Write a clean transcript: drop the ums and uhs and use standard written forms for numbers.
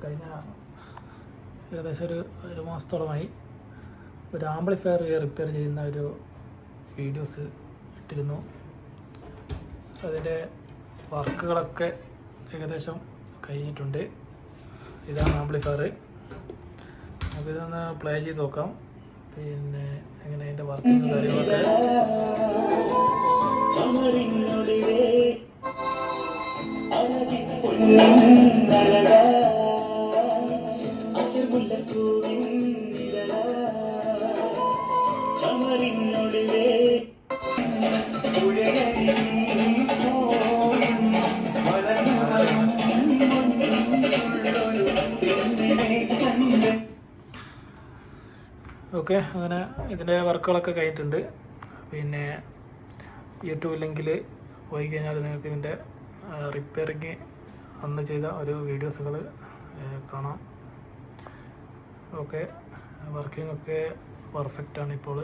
കഴിഞ്ഞ ഏകദേശം ഒരു മാസത്തോളമായി ഒരു ആംപ്ലിഫയർ റിപ്പയർ ചെയ്യുന്ന ഒരു വീഡിയോസ് ഇട്ടിരുന്നു. അതിൻ്റെ വർക്കുകളൊക്കെ ഏകദേശം കഴിഞ്ഞിട്ടുണ്ട്. ഇതാണ് ആംപ്ലിഫയർ. നമുക്കിതൊന്ന് പ്ലേ ചെയ്ത് നോക്കാം. പിന്നെ എങ്ങനെ അതിൻ്റെ വർക്കിങ് കാര്യങ്ങളൊക്കെ ഓക്കെ. അങ്ങനെ ഇതിൻ്റെ വർക്കുകളൊക്കെ കഴിഞ്ഞിട്ടുണ്ട്. പിന്നെ യൂട്യൂബ് ലിങ്കിൽ പോയി കഴിഞ്ഞാൽ നിങ്ങൾക്ക് ഇതിൻ്റെ റിപ്പയറിങ് അന്ന് ചെയ്ത ഒരു വീഡിയോസുകൾ കാണാം. ഓക്കെ, വർക്കിംഗ് ഒക്കെ പെർഫെക്റ്റാണ് ഇപ്പോൾ.